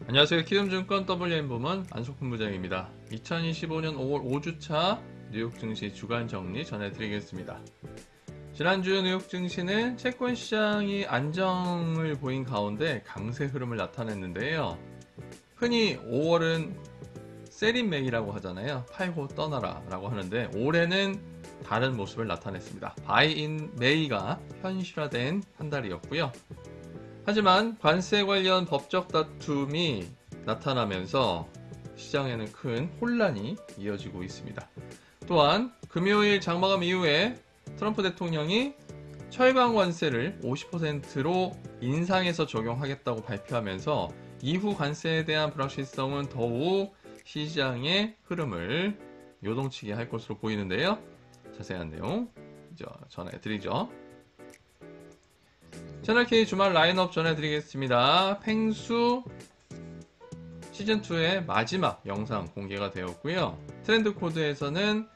안녕하세요. 키움증권 WM 부문 안석훈 부장입니다. 2025년 5월 5주차 뉴욕 증시 주간 정리 전해드리겠습니다. 지난주 뉴욕 증시는 채권 시장이 안정을 보인 가운데 강세 흐름을 나타냈는데요. 흔히 5월은 셀인메이라고 하잖아요. 팔고 떠나라 라고 하는데 올해는 다른 모습을 나타냈습니다. 바이인 메이가 현실화된 한 달이었고요. 하지만 관세 관련 법적 다툼이 나타나면서 시장에는 큰 혼란이 이어지고 있습니다. 또한 금요일 장마감 이후에 트럼프 대통령이 철강 관세를 50%로 인상해서 적용하겠다고 발표하면서 이후 관세에 대한 불확실성은 더욱 시장의 흐름을 요동치게 할 것으로 보이는데요. 자세한 내용 전해드리죠. 채널K 주말 라인업 전해드리겠습니다. 펭수 시즌2의 마지막 영상 공개가 되었고요. 트렌드 코드에서는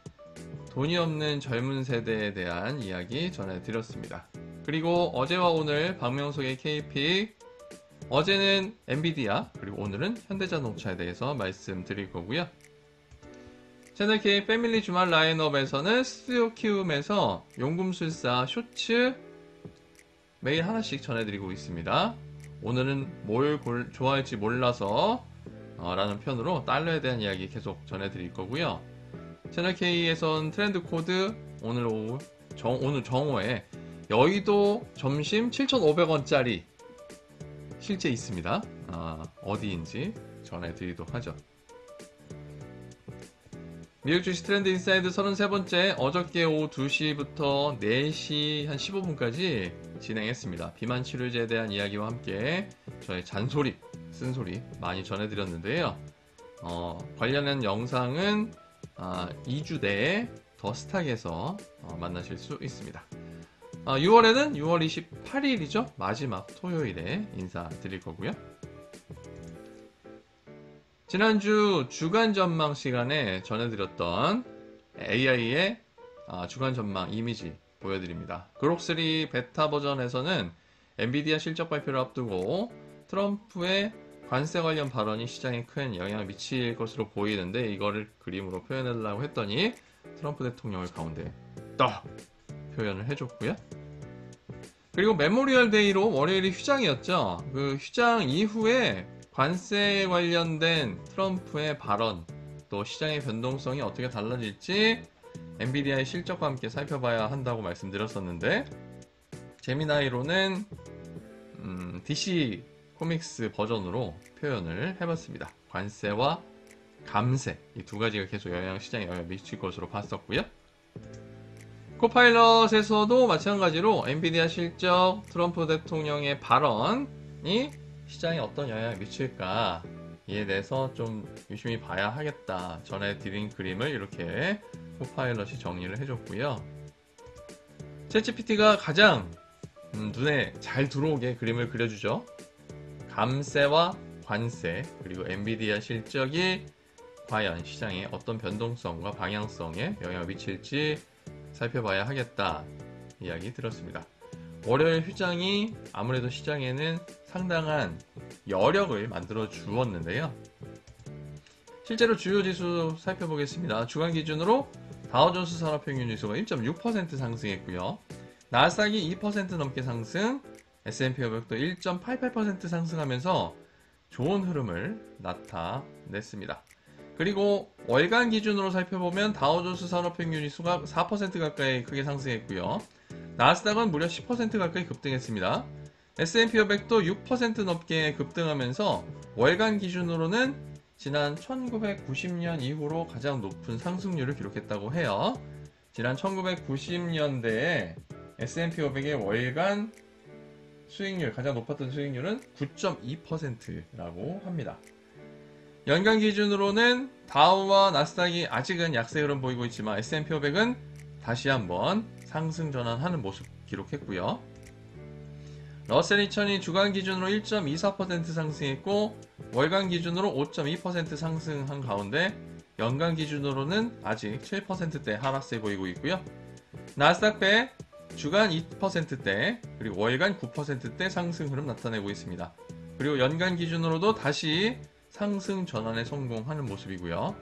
돈이 없는 젊은 세대에 대한 이야기 전해드렸습니다. 그리고 어제와 오늘 박명석의 KP, 어제는 엔비디아, 그리고 오늘은 현대자동차에 대해서 말씀드릴 거고요. 채널K 패밀리 주말 라인업에서는 스튜디오 키움에서 용금술사 쇼츠 매일 하나씩 전해드리고 있습니다. 오늘은 뭘 좋아할지 몰라서 라는 편으로 달러에 대한 이야기 계속 전해드릴 거고요. 채널K에선 트렌드 코드 오늘 정오에 여의도 점심 7,500원짜리 실제 있습니다. 어디인지 전해드리도록 하죠. 미국 주식 트렌드 인사이드 33번째 어저께 오후 2시부터 4시 한 15분까지 진행했습니다. 비만 치료제에 대한 이야기와 함께 저의 잔소리, 쓴소리 많이 전해드렸는데요. 관련한 영상은 2주 내에 더 스탁에서 만나실 수 있습니다. 6월에는 6월 28일이죠. 마지막 토요일에 인사드릴 거고요. 지난주 주간 전망 시간에 전해드렸던 AI의 주간 전망 이미지 보여드립니다. 그록3 베타 버전에서는 엔비디아 실적 발표를 앞두고 트럼프의 관세 관련 발언이 시장에 큰 영향을 미칠 것으로 보이는데 이거를 그림으로 표현하려고 했더니 트럼프 대통령을 가운데 딱 표현을 해줬고요. 그리고 메모리얼 데이로 월요일이 휴장이었죠. 그 휴장 이후에 관세 관련된 트럼프의 발언, 또 시장의 변동성이 어떻게 달라질지 엔비디아의 실적과 함께 살펴봐야 한다고 말씀드렸었는데 제미나이로는 DC 코믹스 버전으로 표현을 해봤습니다. 관세와 감세 이 두 가지가 계속 시장에 영향을 미칠 것으로 봤었고요. 코파일럿에서도 마찬가지로 엔비디아 실적, 트럼프 대통령의 발언이 시장에 어떤 영향을 미칠까 이에 대해서 좀 유심히 봐야 하겠다 전해드린 그림을 이렇게 코파일럿이 정리를 해줬고요. 챗GPT가 가장 눈에 잘 들어오게 그림을 그려주죠. 감세와 관세 그리고 엔비디아 실적이 과연 시장에 어떤 변동성과 방향성에 영향을 미칠지 살펴봐야 하겠다 이야기 들었습니다. 월요일 휴장이 아무래도 시장에는 상당한 여력을 만들어 주었는데요. 실제로 주요 지수 살펴보겠습니다. 주간 기준으로 다우존스 산업평균 지수가 1.6% 상승했고요. 나스닥이 2% 넘게 상승, S&P 500도 1.88% 상승하면서 좋은 흐름을 나타냈습니다. 그리고 월간 기준으로 살펴보면 다우존스 산업평균 지수가 4% 가까이 크게 상승했고요. 나스닥은 무려 10% 가까이 급등했습니다. S&P 500도 6% 넘게 급등하면서 월간 기준으로는 지난 1990년 이후로 가장 높은 상승률을 기록했다고 해요. 지난 1990년대에 S&P 500의 월간 수익률, 가장 높았던 수익률은 9.2%라고 합니다. 연간 기준으로는 다우와 나스닥이 아직은 약세 흐름 보이고 있지만 S&P 500은 다시 한번 상승 전환하는 모습 기록했고요. 러셀 2000이 주간 기준으로 1.24% 상승했고 월간 기준으로 5.2% 상승한 가운데 연간 기준으로는 아직 7%대 하락세 보이고 있고요. 나스닥 100 주간 2%대 그리고 월간 9%대 상승 흐름 나타내고 있습니다. 그리고 연간 기준으로도 다시 상승 전환에 성공하는 모습이고요.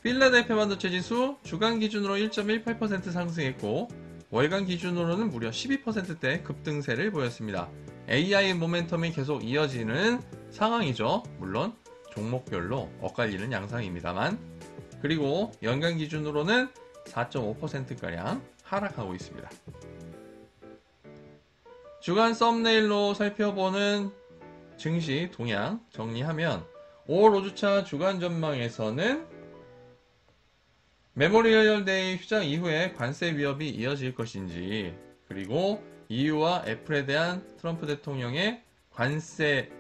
필라델피아 반도체 지수 주간 기준으로 1.18% 상승했고 월간 기준으로는 무려 12%대 급등세를 보였습니다. AI 모멘텀이 계속 이어지는 상황이죠. 물론 종목별로 엇갈리는 양상입니다만. 그리고 연간 기준으로는 4.5%가량 하락하고 있습니다. 주간 썸네일로 살펴보는 증시 동향 정리하면 5월 5주차 주간 전망에서는 메모리얼 데이 휴장 이후에 관세 위협이 이어질 것인지, 그리고 EU와 애플에 대한 트럼프 대통령의 관세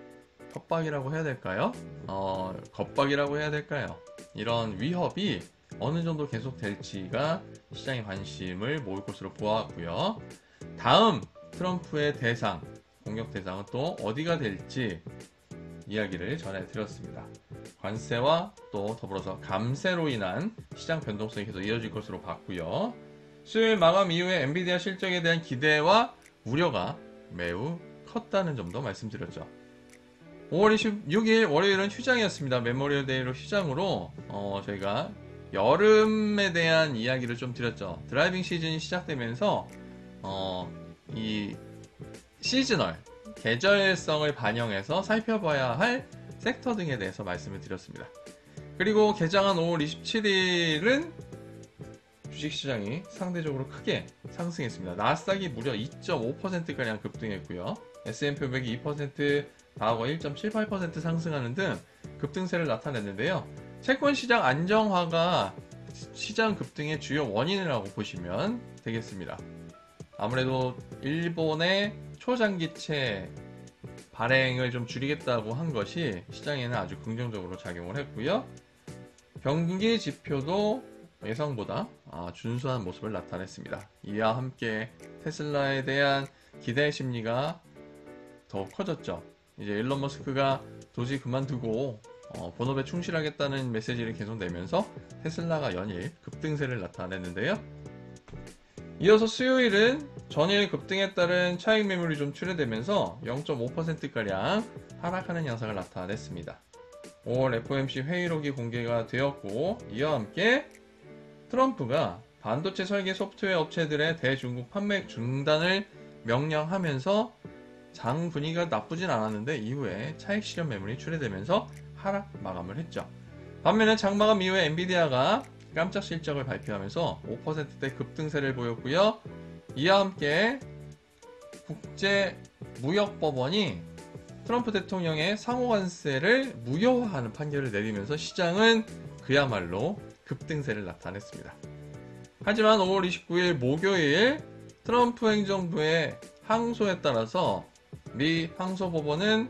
협박이라고 해야 될까요? 겁박이라고 해야 될까요? 이런 위협이 어느 정도 계속될지가 시장의 관심을 모을 것으로 보았고요. 다음 트럼프의 대상, 공격 대상은 또 어디가 될지 이야기를 전해드렸습니다. 관세와 또 더불어서 감세로 인한 시장 변동성이 계속 이어질 것으로 봤고요. 수요일 마감 이후에 엔비디아 실적에 대한 기대와 우려가 매우 컸다는 점도 말씀드렸죠. 5월 26일 월요일은 휴장이었습니다. 메모리얼 데이로 휴장으로 저희가 여름에 대한 이야기를 좀 드렸죠. 드라이빙 시즌이 시작되면서 이 시즈널, 계절성을 반영해서 살펴봐야 할 섹터 등에 대해서 말씀을 드렸습니다. 그리고 개장한 5월 27일은 주식시장이 상대적으로 크게 상승했습니다. 나스닥이 무려 2.5%가량 급등했고요. S&P 500이 2%, 다우가 1.78% 상승하는 등 급등세를 나타냈는데요. 채권시장 안정화가 시장 급등의 주요 원인이라고 보시면 되겠습니다. 아무래도 일본의 초장기채 발행을 좀 줄이겠다고 한 것이 시장에는 아주 긍정적으로 작용을 했고요. 경기 지표도 예상보다 준수한 모습을 나타냈습니다. 이와 함께 테슬라에 대한 기대 심리가 더 커졌죠. 이제 일론 머스크가 도저히 그만두고 본업에 충실하겠다는 메시지를 계속 내면서 테슬라가 연일 급등세를 나타냈는데요. 이어서 수요일은 전일 급등에 따른 차익 매물이 좀 출회되면서 0.5%가량 하락하는 양상을 나타냈습니다. 5월 FOMC 회의록이 공개가 되었고, 이와 함께 트럼프가 반도체 설계 소프트웨어 업체들의 대중국 판매 중단을 명령하면서 장 분위기가 나쁘진 않았는데 이후에 차익 실현 매물이 출회되면서 하락 마감을 했죠. 반면에 장 마감 이후에 엔비디아가 깜짝 실적을 발표하면서 5%대 급등세를 보였고요. 이와 함께 국제무역법원이 트럼프 대통령의 상호관세를 무효화하는 판결을 내리면서 시장은 그야말로 급등세를 나타냈습니다. 하지만 5월 29일 목요일 트럼프 행정부의 항소에 따라서 미 항소법원은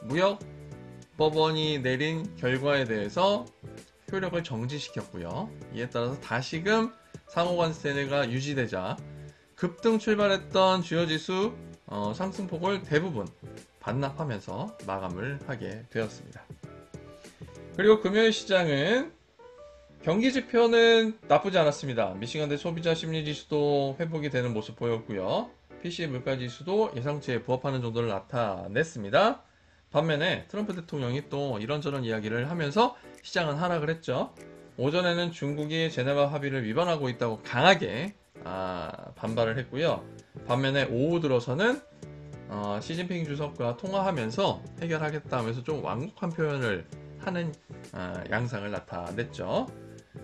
무역법원이 내린 결과에 대해서 효력을 정지시켰고요. 이에 따라서 다시금 상호관세가 유지되자 급등 출발했던 주요 지수 상승폭을 대부분 반납하면서 마감을 하게 되었습니다. 그리고 금요일 시장은 경기 지표는 나쁘지 않았습니다. 미시간대 소비자 심리 지수도 회복이 되는 모습 보였고요. PC 물가 지수도 예상치에 부합하는 정도를 나타냈습니다. 반면에 트럼프 대통령이 또 이런저런 이야기를 하면서 시장은 하락을 했죠. 오전에는 중국이 제네바 합의를 위반하고 있다고 강하게 반발을 했고요. 반면에 오후 들어서는 시진핑 주석과 통화하면서 해결하겠다 하면서 좀 완곡한 표현을 하는 양상을 나타냈죠.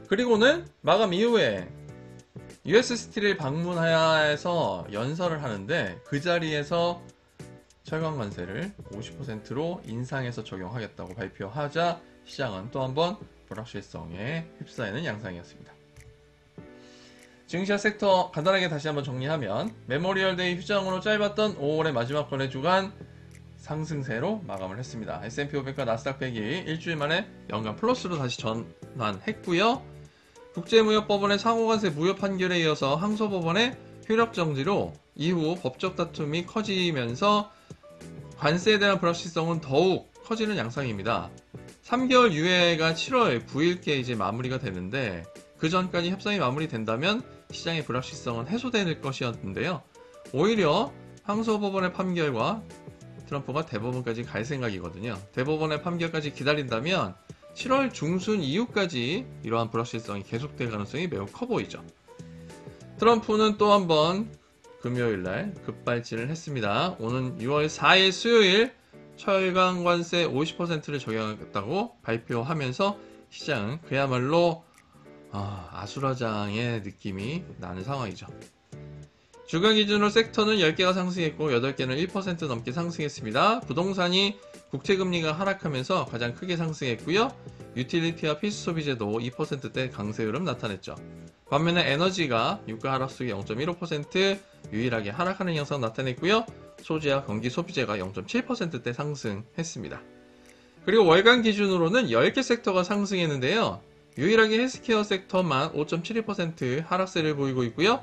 그리고는 마감 이후에 US 스틸을 방문해서 연설을 하는데 그 자리에서 철강 관세를 50%로 인상해서 적용하겠다고 발표하자 시장은 또 한번 불확실성에 휩싸이는 양상이었습니다. 증시와 섹터 간단하게 다시 한번 정리하면 메모리얼 데이 휴장으로 짧았던 5월의 마지막 거래 주간 상승세로 마감을 했습니다. S&P 500과 나스닥 100이 일주일 만에 연간 플러스로 다시 전환했고요. 국제무역법원의 상호관세 무효 판결에 이어서 항소법원의 효력 정지로 이후 법적 다툼이 커지면서 관세에 대한 불확실성은 더욱 커지는 양상입니다. 3개월 유예가 7월 9일께 이제 마무리가 되는데 그 전까지 협상이 마무리된다면 시장의 불확실성은 해소될 것이었는데요. 오히려 항소법원의 판결과 트럼프가 대법원까지 갈 생각이거든요. 대법원의 판결까지 기다린다면 7월 중순 이후까지 이러한 불확실성이 계속될 가능성이 매우 커 보이죠. 트럼프는 또 한 번 금요일날 급발진을 했습니다. 오는 6월 4일 수요일 철강 관세 50%를 적용하겠다고 발표하면서 시장은 그야말로 아수라장의 느낌이 나는 상황이죠. 주간 기준으로 섹터는 10개가 상승했고 8개는 1% 넘게 상승했습니다. 부동산이 국채금리가 하락하면서 가장 크게 상승했고요. 유틸리티와 필수 소비재도 2%대 강세 흐름 나타냈죠. 반면에 에너지가 유가 하락 속에 0.15% 유일하게 하락하는 현상 나타냈고요. 소재와 전기 소비재가 0.7%대 상승했습니다. 그리고 월간 기준으로는 10개 섹터가 상승했는데요. 유일하게 헬스케어 섹터만 5.72% 하락세를 보이고 있고요.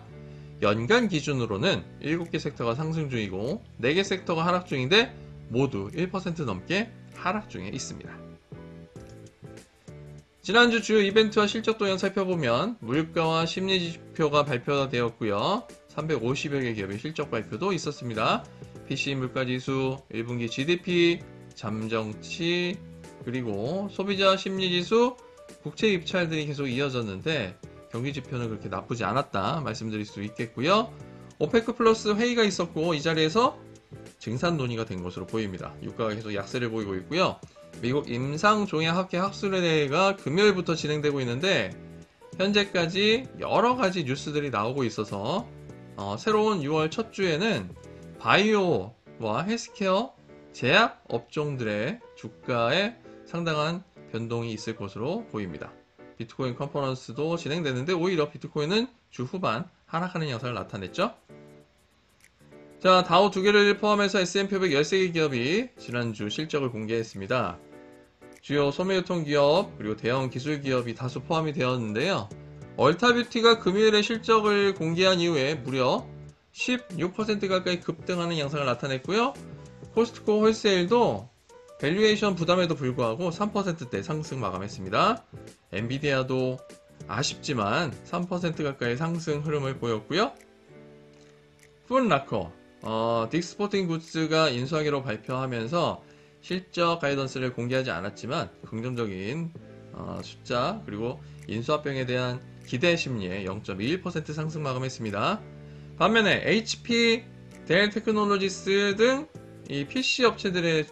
연간 기준으로는 7개 섹터가 상승 중이고 4개 섹터가 하락 중인데 모두 1% 넘게 하락 중에 있습니다. 지난주 주요 이벤트와 실적 동향 살펴보면 물가와 심리지표가 발표가 되었고요. 350여 개 기업의 실적 발표도 있었습니다. PC 물가지수, 1분기 GDP, 잠정치, 그리고 소비자 심리지수, 국채 입찰들이 계속 이어졌는데 경기지표는 그렇게 나쁘지 않았다 말씀드릴 수 있겠고요. 오페크 플러스 회의가 있었고 이 자리에서 증산 논의가 된 것으로 보입니다. 유가가 계속 약세를 보이고 있고요. 미국 임상종양학회 학술회의가 금요일부터 진행되고 있는데 현재까지 여러가지 뉴스들이 나오고 있어서 새로운 6월 첫 주에는 바이오와 헬스케어 제약 업종들의 주가에 상당한 변동이 있을 것으로 보입니다. 비트코인 컨퍼런스도 진행되는데 오히려 비트코인은 주 후반 하락하는 양상을 나타냈죠. 자, 다우 2개를 포함해서 S&P 500 13개 기업이 지난주 실적을 공개했습니다. 주요 소매유통기업 그리고 대형 기술기업이 다수 포함이 되었는데요. 얼타뷰티가 금요일에 실적을 공개한 이후에 무려 16% 가까이 급등하는 양상을 나타냈고요. 코스트코 홀세일도 밸류에이션 부담에도 불구하고 3%대 상승 마감했습니다. 엔비디아도 아쉽지만 3% 가까이 상승 흐름을 보였고요. 풋라커, 딕스포팅 굿즈가 인수하기로 발표하면서 실적 가이던스를 공개하지 않았지만 긍정적인 숫자 그리고 인수합병에 대한 기대 심리에 0.21% 상승 마감했습니다. 반면에 HP, 델 테크놀로지스 등 이 PC 업체들의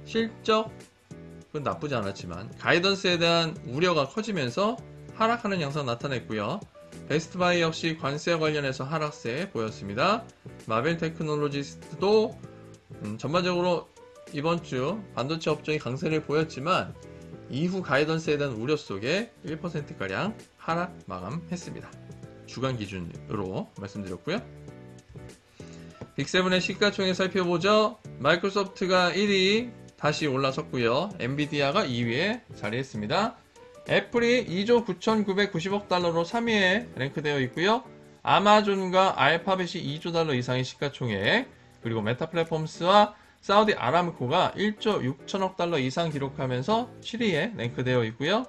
실적은 나쁘지 않았지만 가이던스에 대한 우려가 커지면서 하락하는 양상 나타냈고요. 베스트바이 역시 관세와 관련해서 하락세 보였습니다. 마벨 테크놀로지스도 전반적으로 이번 주 반도체 업종이 강세를 보였지만 이후 가이던스에 대한 우려 속에 1%가량 하락 마감했습니다. 주간 기준으로 말씀드렸고요. 빅7의 시가총액 살펴보죠. 마이크로소프트가 1위 다시 올라섰고요. 엔비디아가 2위에 자리했습니다. 애플이 2조 9,990억 달러로 3위에 랭크되어 있고요. 아마존과 알파벳이 2조 달러 이상의 시가총액, 그리고 메타 플랫폼스와 사우디 아람코가 1조 6천억 달러 이상 기록하면서 7위에 랭크되어 있고요.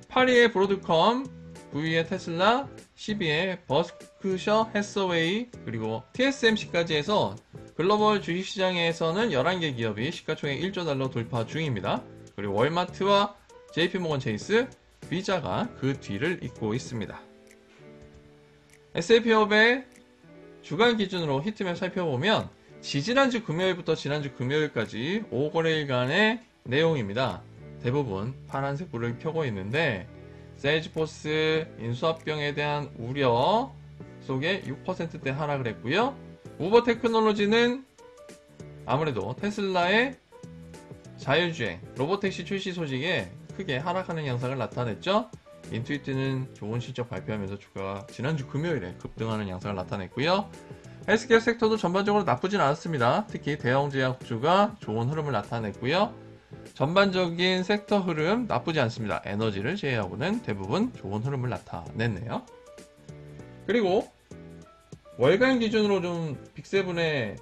8위에 브로드컴, 9위에 테슬라, 10위에 버스크셔 해서웨이, 그리고 TSMC까지 해서 글로벌 주식시장에서는 11개 기업이 시가총액 1조 달러 돌파 중입니다. 그리고 월마트와 JP모건 체이스, 비자가 그 뒤를 잇고 있습니다. S&P 500 주간 기준으로 히트맵 살펴보면 지지난주 금요일부터 지난주 금요일까지 5거래일간의 내용입니다. 대부분 파란색 불을 켜고 있는데 세일즈포스 인수합병에 대한 우려 속에 6%대 하락을 했고요. 우버 테크놀로지는 아무래도 테슬라의 자율주행 로보택시 출시 소식에 크게 하락하는 양상을 나타냈죠. 인투이트는 좋은 실적 발표하면서 주가가 지난주 금요일에 급등하는 양상을 나타냈고요. 헬스케어 섹터도 전반적으로 나쁘진 않았습니다. 특히 대형 제약주가 좋은 흐름을 나타냈고요. 전반적인 섹터 흐름 나쁘지 않습니다. 에너지를 제외하고는 대부분 좋은 흐름을 나타냈네요. 그리고 월간 기준으로 좀 빅7의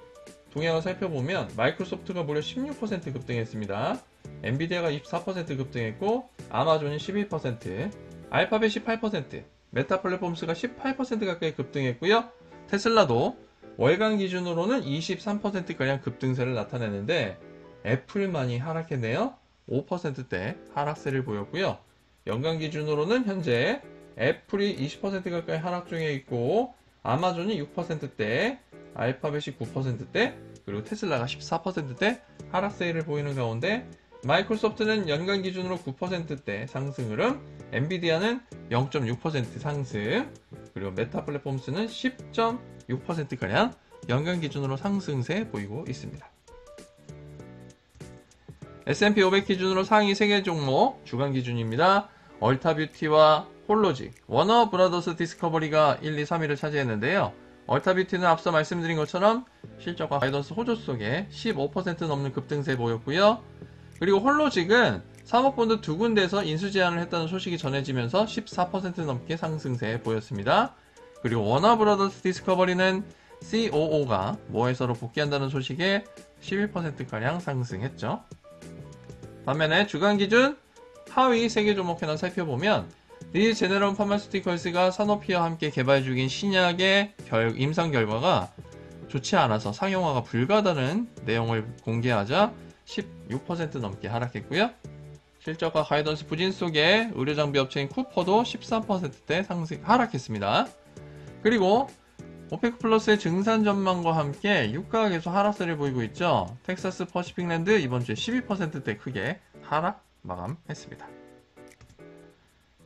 동향을 살펴보면 마이크로소프트가 무려 16% 급등했습니다. 엔비디아가 24% 급등했고 아마존이 11%, 알파벳이 8%, 메타 플랫폼스가 18% 가까이 급등했고요. 테슬라도 월간 기준으로는 23%가량 급등세를 나타내는데 애플만이 하락했네요. 5%대 하락세를 보였고요. 연간 기준으로는 현재 애플이 20% 가까이 하락 중에 있고 아마존이 6%대, 알파벳이 9%대, 그리고 테슬라가 14%대 하락세를 보이는 가운데 마이크로소프트는 연간 기준으로 9%대 상승 흐름, 엔비디아는 0.6% 상승, 그리고 메타 플랫폼스는 10.6%가량 연간 기준으로 상승세 보이고 있습니다. S&P 500 기준으로 상위 3개 종목 주간 기준입니다. 얼타뷰티와 홀로직, 워너브라더스 디스커버리가 1, 2, 3위를 차지했는데요. 얼타뷰티는 앞서 말씀드린 것처럼 실적과 가이던스 호조 속에 15% 넘는 급등세 보였고요. 그리고 홀로직은 사모펀드 두 군데에서 인수 제안을 했다는 소식이 전해지면서 14% 넘게 상승세 보였습니다. 그리고 워너브라더스 디스커버리는 COO가 모회사로 복귀한다는 소식에 11%가량 상승했죠. 반면에 주간 기준 하위 3개 종목 하나 살펴보면 리제네럴 파마스티컬스가 사노피와 함께 개발 중인 신약의 임상 결과가 좋지 않아서 상용화가 불가하다는 내용을 공개하자 16% 넘게 하락했고요. 실적과 가이던스 부진 속에 의료장비 업체인 쿠퍼도 13%대 하락했습니다. 그리고 오페크 플러스의 증산 전망과 함께 유가가 계속 하락세를 보이고 있죠. 텍사스 퍼시픽랜드 이번 주에 12%대 크게 하락 마감했습니다.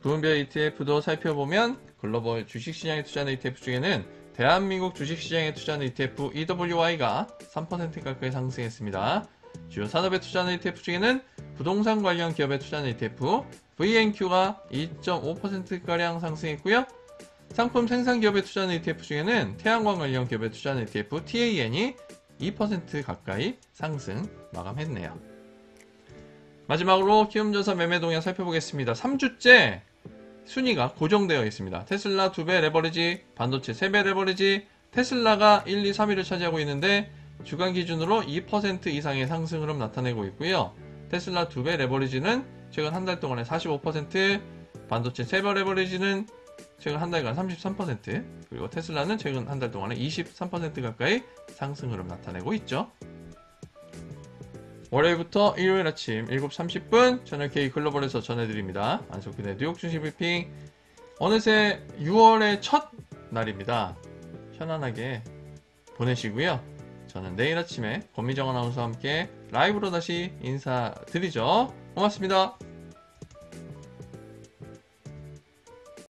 부분별 ETF도 살펴보면 글로벌 주식시장에 투자하는 ETF 중에는 대한민국 주식시장에 투자하는 ETF EWY가 3% 가까이 상승했습니다. 주요 산업에 투자하는 ETF 중에는 부동산 관련 기업에 투자하는 ETF VNQ가 2.5%가량 상승했고요. 상품 생산 기업에 투자하는 ETF 중에는 태양광 관련 기업에 투자하는 ETF TAN이 2% 가까이 상승 마감했네요. 마지막으로 키움전선 매매 동향 살펴보겠습니다. 3주째 순위가 고정되어 있습니다. 테슬라 2배 레버리지, 반도체 3배 레버리지, 테슬라가 1, 2, 3위를 차지하고 있는데 주간 기준으로 2% 이상의 상승 흐름 나타내고 있고요. 테슬라 2배 레버리지는 최근 한 달 동안에 45%, 반도체 3배 레버리지는 최근 한 달간 33%, 그리고 테슬라는 최근 한 달 동안에 23% 가까이 상승 흐름 나타내고 있죠. 월요일부터 일요일 아침 7시 30분 채널 K 글로벌에서 전해드립니다. 안석근의 뉴욕 증시 브리핑. 어느새 6월의 첫 날입니다. 편안하게 보내시고요. 저는 내일 아침에 권미정 아나운서와 함께 라이브로 다시 인사드리죠. 고맙습니다.